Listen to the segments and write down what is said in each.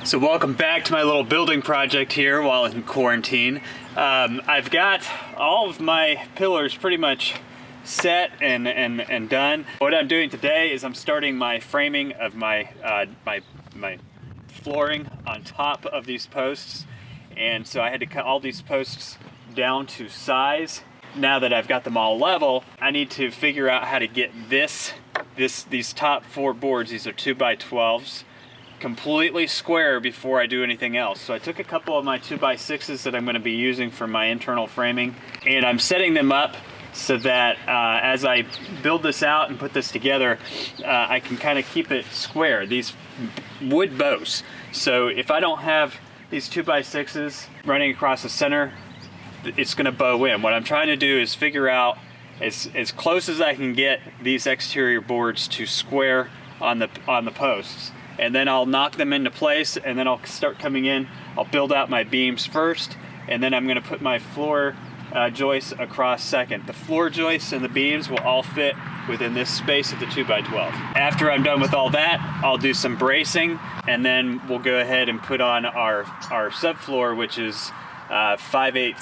So welcome back to my little building project here while in quarantine. I've got all of my pillars pretty much set and done. What I'm doing today is I'm starting my framing of my my flooring on top of these posts, and so I had to cut all these posts down to size. Now that I've got them all level, I need to figure out how to get these top four boards, these are 2x12s, completely square before I do anything else. So I took a couple of my 2x6s that I'm going to be using for my internal framing, and I'm setting them up so that as I build this out and put this together, I can kind of keep it square, these wood bows. So if I don't have these 2x6s running across the center, it's going to bow in. What I'm trying to do is figure out as close as I can get these exterior boards to square on the posts, and then I'll knock them into place, and then I'll start coming in. I'll build out my beams first, and then I'm going to put my floor joists across second. The floor joists and the beams will all fit within this space of the 2x12. After I'm done with all that, I'll do some bracing, and then we'll go ahead and put on our subfloor, which is 5/8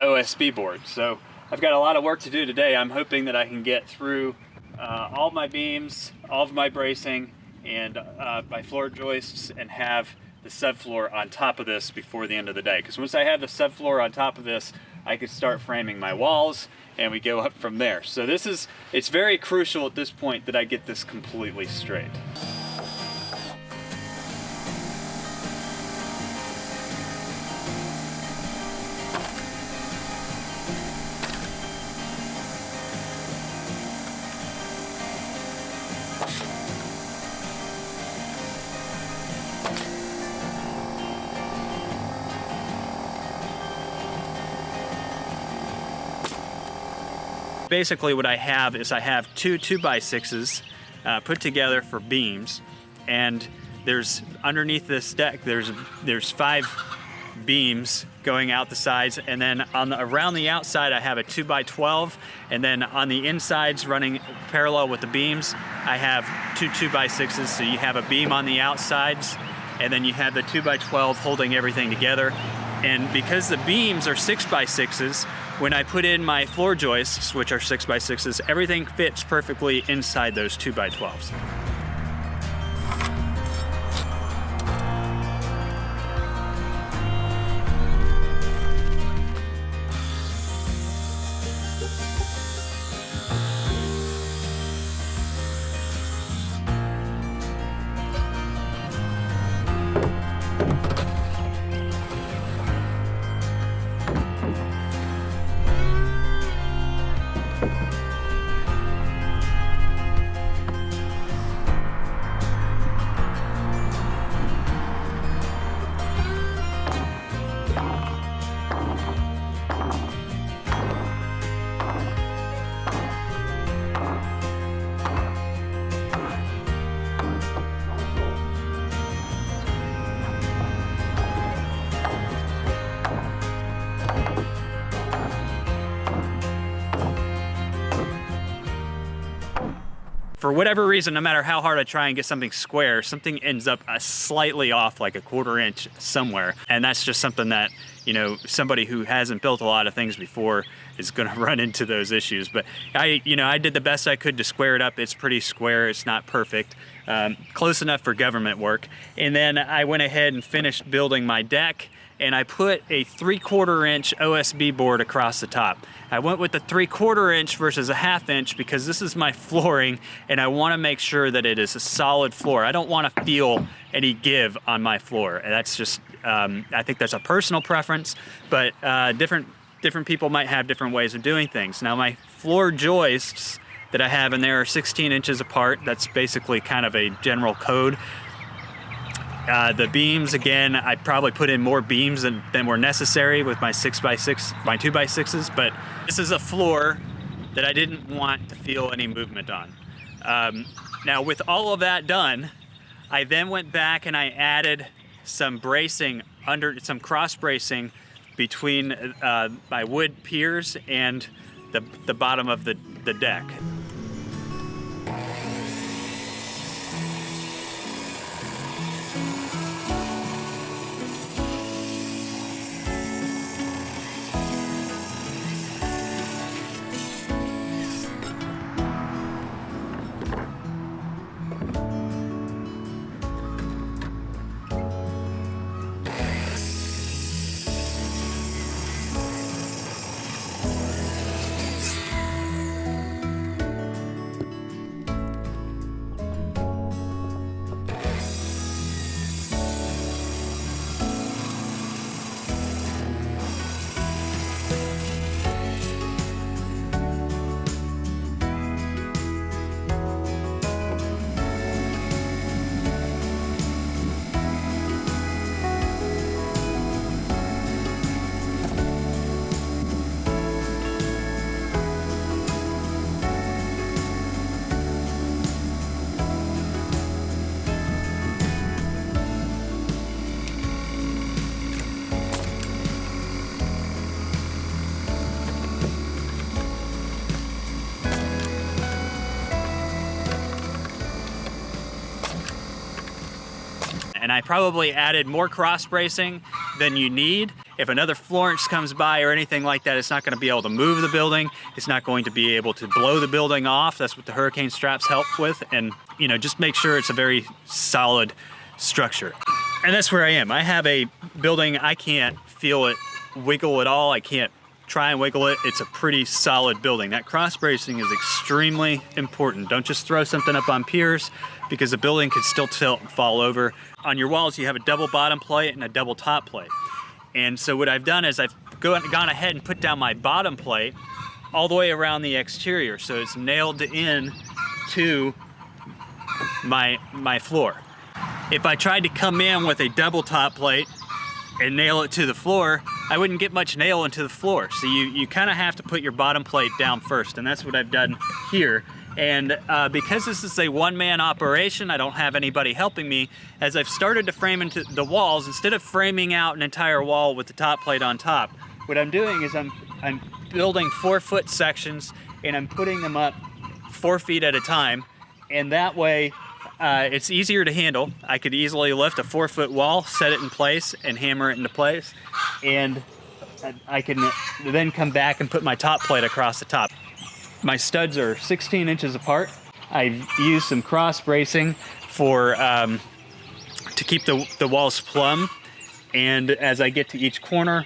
OSB board. So I've got a lot of work to do today. I'm hoping that I can get through all my beams, all of my bracing, and my floor joists, and have the subfloor on top of this before the end of the day. Because once I have the subfloor on top of this, I could start framing my walls, and we go up from there. So it's very crucial at this point that I get this completely straight. Basically what I have is I have two 2x6s put together for beams, and there's underneath this deck there's 5 beams going out the sides, and then around the outside I have a 2x12, and then on the insides running parallel with the beams I have two 2x6s. So you have a beam on the outsides, and then you have the 2x12 holding everything together. And because the beams are 6x6s, when I put in my floor joists, which are 6x6s, everything fits perfectly inside those 2x12s. For whatever reason, no matter how hard I try and get something square, something ends up slightly off, like a 1/4 inch somewhere. And that's just something that, somebody who hasn't built a lot of things before is gonna run into those issues. But I did the best I could to square it up. It's pretty square, it's not perfect. Close enough for government work. And then I went ahead and finished building my deck, and I put a 3/4 inch OSB board across the top. I went with the 3/4 inch versus a 1/2 inch because this is my flooring, and I want to make sure that it is a solid floor. I don't want to feel any give on my floor. And that's just, I think that's a personal preference, but different people might have different ways of doing things. Now my floor joists that I have in there are 16 inches apart. That's basically kind of a general code. The beams, again, I probably put in more beams than were necessary with my 6x6, my 2x6s, but this is a floor that I didn't want to feel any movement on. Now with all of that done, I then went back and I added some bracing, some cross bracing between my wood piers and the bottom of the deck. I probably added more cross bracing than you need. If another Florence comes by or anything like that, it's not going to be able to move the building. It's not going to be able to blow the building off. That's what the hurricane straps help with. And you know, just make sure it's a very solid structure. And that's where I am. I have a building, I can't feel it wiggle at all. I can't try and wiggle it. It's a pretty solid building. That cross bracing is extremely important. Don't just throw something up on piers, because the building could still tilt and fall over. On your walls, you have a double bottom plate and a double top plate. And so what I've done is I've gone ahead and put down my bottom plate all the way around the exterior, so it's nailed in to my floor. If I tried to come in with a double top plate and nail it to the floor, I wouldn't get much nail into the floor. So you kind of have to put your bottom plate down first, and that's what I've done here. And because this is a one-man operation, I don't have anybody helping me. As I've started to frame into the walls, instead of framing out an entire wall with the top plate on top, what I'm doing is I'm building 4-foot sections, and I'm putting them up 4 feet at a time. And that way, it's easier to handle. I could easily lift a 4-foot wall, set it in place, and hammer it into place. And I can then come back and put my top plate across the top. My studs are 16 inches apart. I've used some cross bracing for to keep the walls plumb. And as I get to each corner,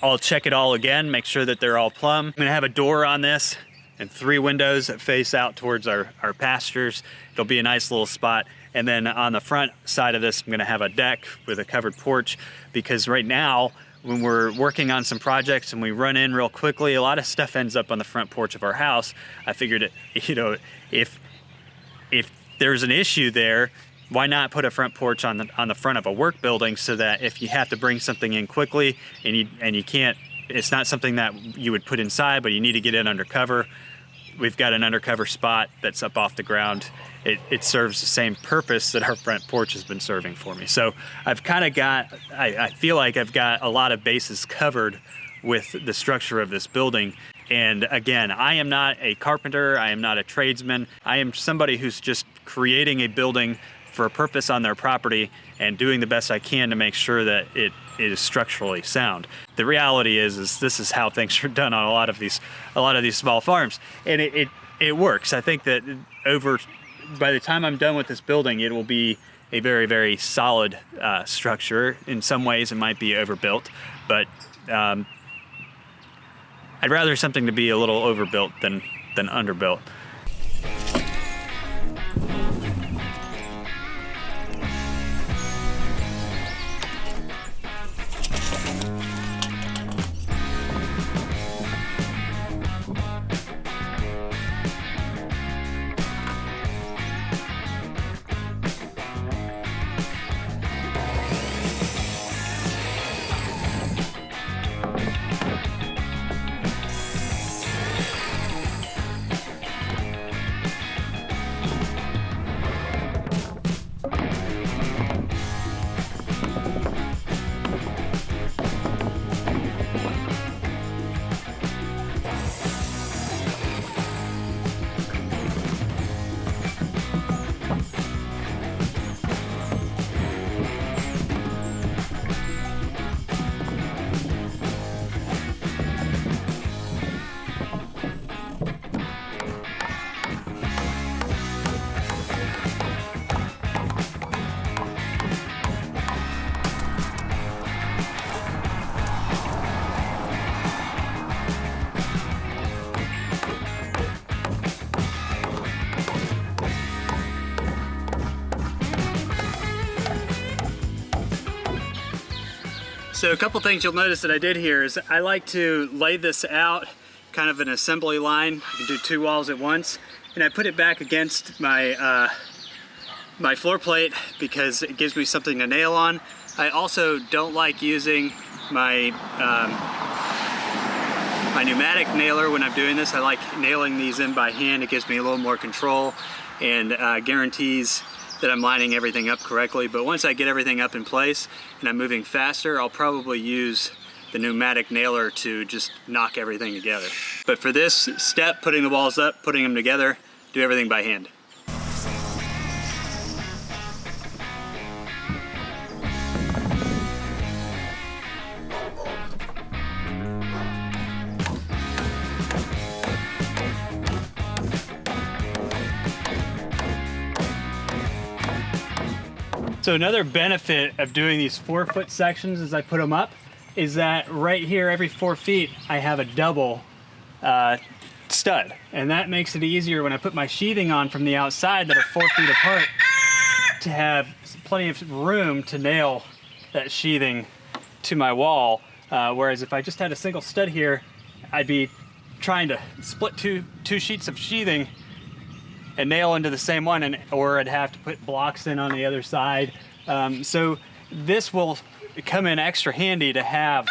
I'll check it all again, make sure that they're all plumb. I'm gonna have a door on this and 3 windows that face out towards our pastures. It'll be a nice little spot. And then on the front side of this, I'm gonna have a deck with a covered porch, because right now, when we're working on some projects and we run in real quickly, a lot of stuff ends up on the front porch of our house. I figured, you know, if there's an issue there, why not put a front porch on the front of a work building, so that if you have to bring something in quickly and you can't, it's not something that you would put inside, but you need to get in undercover. We've got an undercover spot that's up off the ground. It serves the same purpose that our front porch has been serving for me. So I've kind of got, I feel like I've got a lot of bases covered with the structure of this building. And again, I am not a carpenter, I am not a tradesman. I am somebody who's just creating a building for a purpose on their property and doing the best I can to make sure that it is structurally sound. The reality is this is how things are done on a lot of these small farms, and it works. I think that by the time I'm done with this building, it will be a very, very solid structure. In some ways, it might be overbuilt, but I'd rather something to be a little overbuilt than underbuilt. So a couple things you'll notice that I did here is I like to lay this out kind of an assembly line. I can do 2 walls at once, and I put it back against my my floor plate because it gives me something to nail on. I also don't like using my my pneumatic nailer when I'm doing this. I like nailing these in by hand. It gives me a little more control and guarantees that I'm lining everything up correctly. But once I get everything up in place and I'm moving faster, I'll probably use the pneumatic nailer to just knock everything together. But for this step, putting the walls up, putting them together, do everything by hand. So another benefit of doing these 4-foot sections as I put them up is that right here, every 4 feet, I have a double stud. And that makes it easier when I put my sheathing on from the outside that are 4 feet apart to have plenty of room to nail that sheathing to my wall. Whereas if I just had a single stud here, I'd be trying to split two sheets of sheathing and nail into the same one, or I'd have to put blocks in on the other side. So this will come in extra handy to have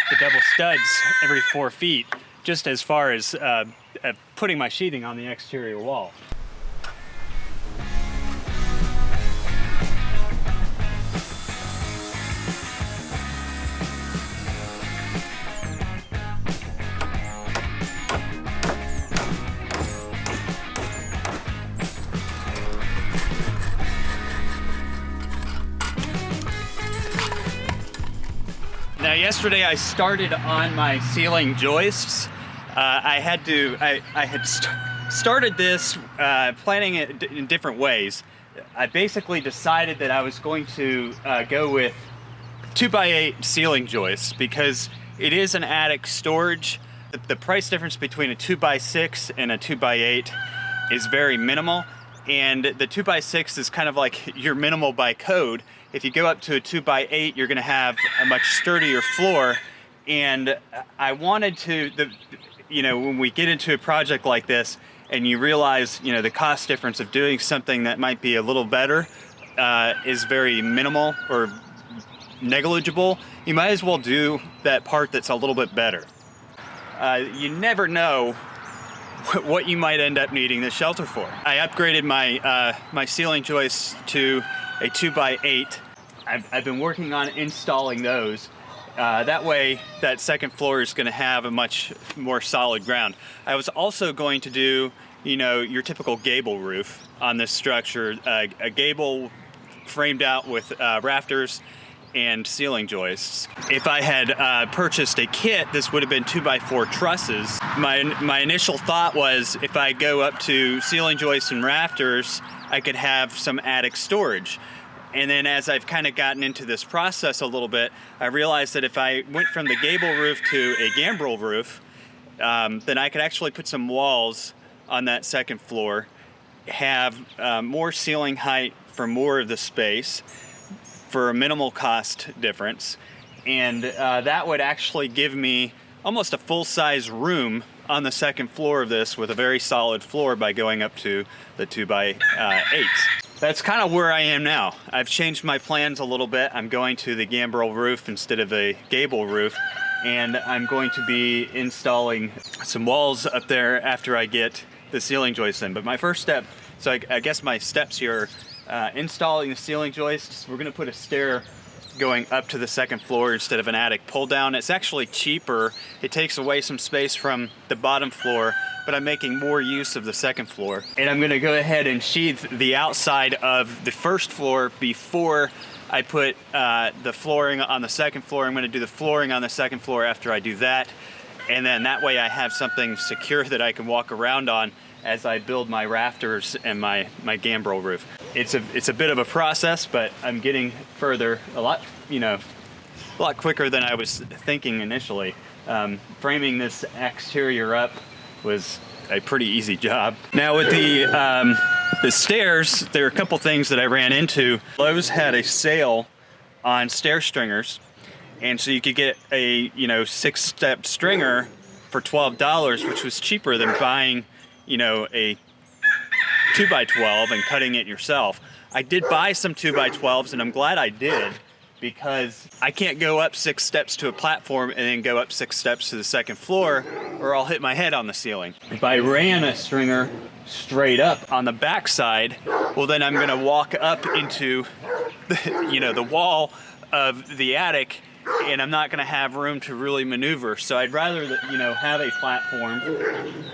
the double studs every 4 feet, just as far as putting my sheathing on the exterior wall. Now, yesterday I started on my ceiling joists. I had started this planning it in different ways. I basically decided that I was going to go with 2x8 ceiling joists because it is an attic storage. The price difference between a 2x6 and a 2x8 is very minimal, and the 2x6 is kind of like your minimal by code. If you go up to a 2x8, you're going to have a much sturdier floor. And I wanted to, when we get into a project like this and you realize, the cost difference of doing something that might be a little better is very minimal or negligible, you might as well do that part that's a little bit better. You never know what you might end up needing the shelter for. I upgraded my ceiling joists to a 2x8. I've been working on installing those. That way, that second floor is going to have a much more solid ground. I was also going to do, your typical gable roof on this structure, a gable framed out with rafters and ceiling joists. If I had purchased a kit, this would have been 2x4 trusses. My initial thought was if I go up to ceiling joists and rafters, I could have some attic storage. And then as I've kind of gotten into this process a little bit, I realized that if I went from the gable roof to a gambrel roof, then I could actually put some walls on that second floor, have more ceiling height for more of the space for a minimal cost difference. And that would actually give me almost a full-size room on the second floor of this with a very solid floor by going up to the 2x8s. That's kind of where I am now. I've changed my plans a little bit. I'm going to the gambrel roof instead of a gable roof, and I'm going to be installing some walls up there after I get the ceiling joists in. But my first step, so I guess my steps here are installing the ceiling joists. We're gonna put a stair going up to the second floor instead of an attic pull down. It's actually cheaper. It takes away some space from the bottom floor, but I'm making more use of the second floor. And I'm gonna go ahead and sheathe the outside of the first floor before I put the flooring on the second floor. I'm gonna do the flooring on the second floor after I do that. And then that way I have something secure that I can walk around on as I build my rafters and my gambrel roof. It's a bit of a process, but I'm getting further a lot quicker than I was thinking initially. Framing this exterior up was a pretty easy job. Now with the stairs, there are a couple things that I ran into. Lowe's had a sale on stair stringers, and so you could get a 6-step stringer for $12, which was cheaper than buying a 2x12 and cutting it yourself. I did buy some 2x12s, and I'm glad I did, because I can't go up 6 steps to a platform and then go up 6 steps to the second floor, or I'll hit my head on the ceiling. If I ran a stringer straight up on the back side, well, then I'm gonna walk up into the wall of the attic, and I'm not gonna have room to really maneuver. So I'd rather have a platform,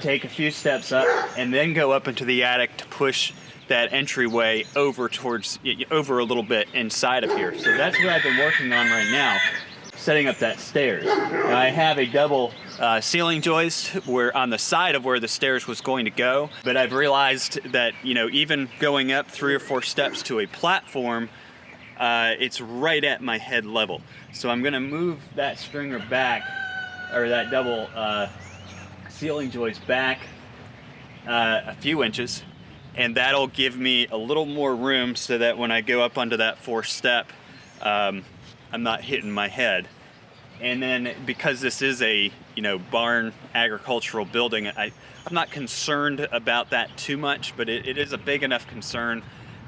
take a few steps up, and then go up into the attic to push that entryway over a little bit inside of here. So that's what I've been working on right now, setting up that stairs. Now I have a double ceiling joist where on the side of where the stairs was going to go, but I've realized that even going up 3 or 4 steps to a platform it's right at my head level. So I'm gonna move that stringer back, or that double ceiling joist back a few inches, and that'll give me a little more room so that when I go up onto that fourth step, I'm not hitting my head. And then because this is a barn agricultural building, I'm not concerned about that too much, but it is a big enough concern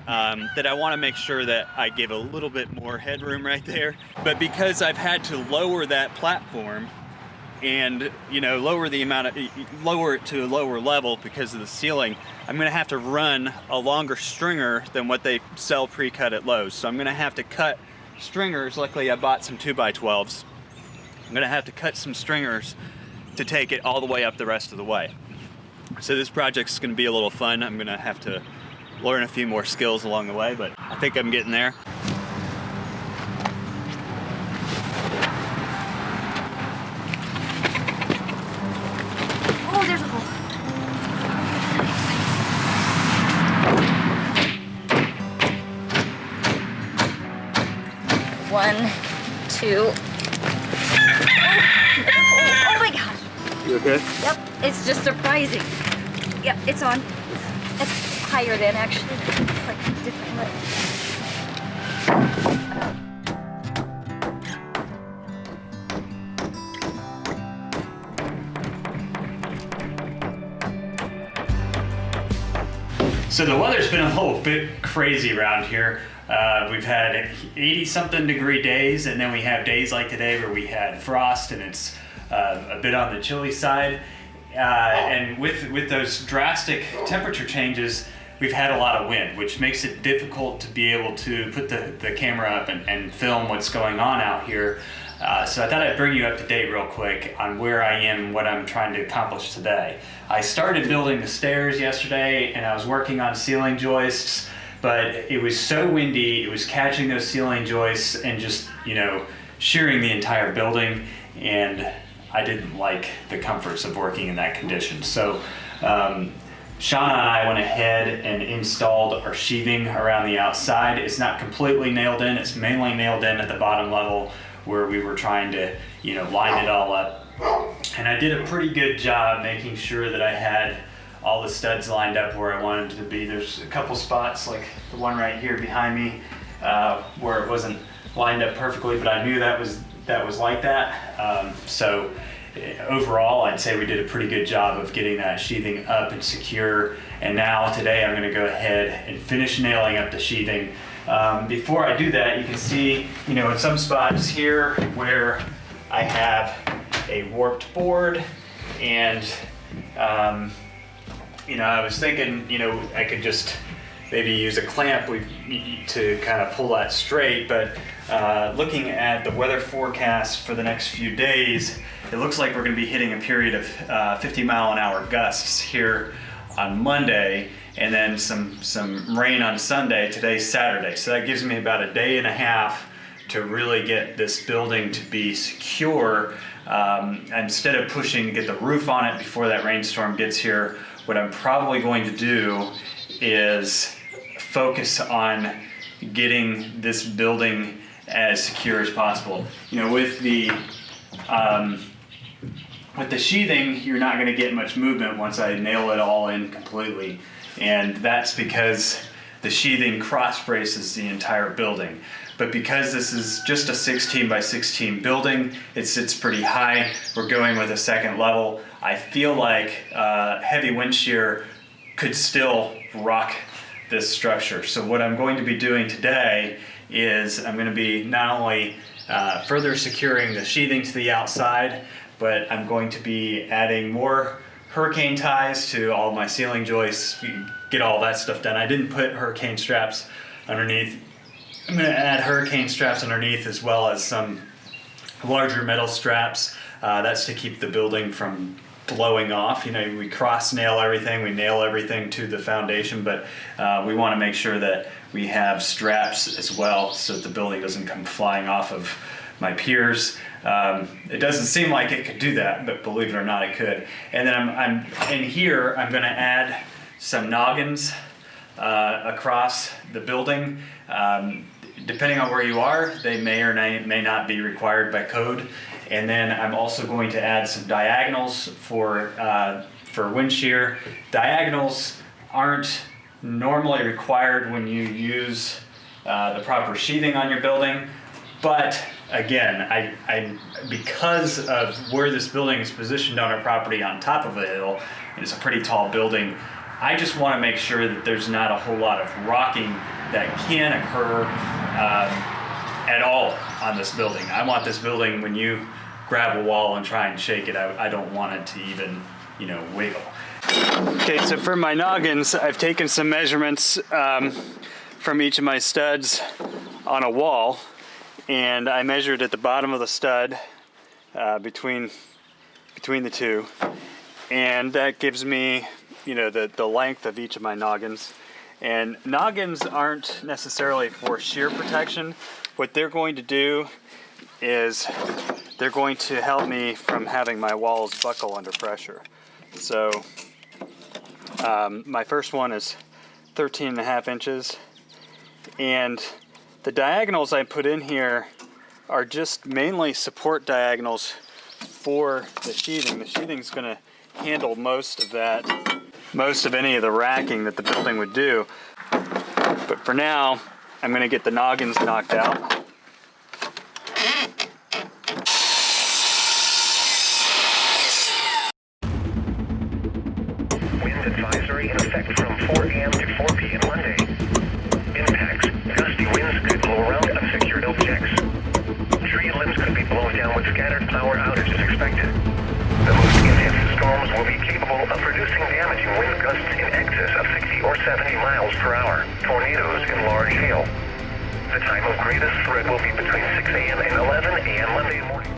that I want to make sure that I give a little bit more headroom right there. But because I've had to lower that platform and lower it to a lower level because of the ceiling, I'm going to have to run a longer stringer than what they sell pre-cut at Lowe's. So I'm going to have to cut stringers. Luckily I bought some 2x12s. I'm going to have to cut some stringers to take it all the way up the rest of the way. So this project's going to be a little fun. I'm going to have to learn a few more skills along the way, but I think I'm getting there. Oh, there's a hole. 1, 2. Oh my gosh. You okay? Yep, it's just surprising. Yep, it's on. It's higher than actually. It's like a different leg. So the weather's been a little bit crazy around here. We've had 80-something degree days, and then we have days like today where we had frost, and it's a bit on the chilly side. And with those drastic temperature changes, we've had a lot of wind, which makes it difficult to be able to put the camera up and film what's going on out here. So I thought I'd bring you up to date real quick on where I am and what I'm trying to accomplish today. I started building the stairs yesterday, and I was working on ceiling joists, but it was so windy, it was catching those ceiling joists and just, shearing the entire building, and I didn't like the comforts of working in that condition. So Shauna and I went ahead and installed our sheathing around the outside. It's not completely nailed in, it's mainly nailed in at the bottom level where we were trying to, line it all up. And I did a pretty good job making sure that I had all the studs lined up where I wanted to be. There's a couple spots, like the one right here behind me, where it wasn't lined up perfectly, but I knew that was like that. So overall, I'd say we did a pretty good job of getting that sheathing up and secure. And now today I'm going to go ahead and finish nailing up the sheathing. Before I do that, you can see, in some spots here where I have a warped board, and I was thinking, I could just maybe use a clamp to kind of pull that straight, but looking at the weather forecast for the next few days, it looks like we're going to be hitting a period of 50-mile-an-hour gusts here on Monday, and then some rain on Sunday. Today's Saturday, so that gives me about a day and a half to really get this building to be secure. Instead of pushing to get the roof on it before that rainstorm gets here, what I'm probably going to do is focus on getting this building as secure as possible. With the sheathing, you're not going to get much movement once I nail it all in completely, and that's because the sheathing cross braces the entire building. But because this is just a 16 by 16 building, it sits pretty high. We're going with a second level. I feel like heavy wind shear could still rock this structure. So what I'm going to be doing today is I'm going to be not only further securing the sheathing to the outside, but I'm going to be adding more hurricane ties to all my ceiling joists, get all that stuff done. I didn't put hurricane straps underneath. I'm going to add hurricane straps underneath, as well as some larger metal straps. That's to keep the building from blowing off. We cross nail everything, we nail everything to the foundation, but we want to make sure that we have straps as well so that the building doesn't come flying off of my piers. It doesn't seem like it could do that, but believe it or not, it could. And then I'm in here, I'm going to add some noggins across the building. depending on where you are, they may or may not be required by code. And then I'm also going to add some diagonals for wind shear. Diagonals aren't normally required when you use the proper sheathing on your building, but again, I because of where this building is positioned on our property on top of a hill, and it's a pretty tall building, I just want to make sure that there's not a whole lot of rocking that can occur at all on this building. I want this building, when you grab a wall and try and shake it, I don't want it to even, wiggle. Okay, so for my noggins, I've taken some measurements from each of my studs on a wall, and I measured at the bottom of the stud between the two, and that gives me, the length of each of my noggins. And noggins aren't necessarily for shear protection. What they're going to do is they're going to help me from having my walls buckle under pressure. So my first one is 13.5 inches, and the diagonals I put in here are just mainly support diagonals for the sheathing. The sheathing's going to handle most of any of the racking that the building would do. But for now, I'm going to get the noggins knocked out. Wind advisory in effect from 4 a.m. to 4 p.m. Monday. Impacts. Gusty winds could blow around unsecured objects. Tree limbs could be blown down with scattered power outages expected. The most intense storms will be capable of producing damaging wind gusts in excess of 60 or 70 miles per hour, tornadoes and large hail. The time of greatest threat will be between 6 a.m. and 11 a.m. Monday morning.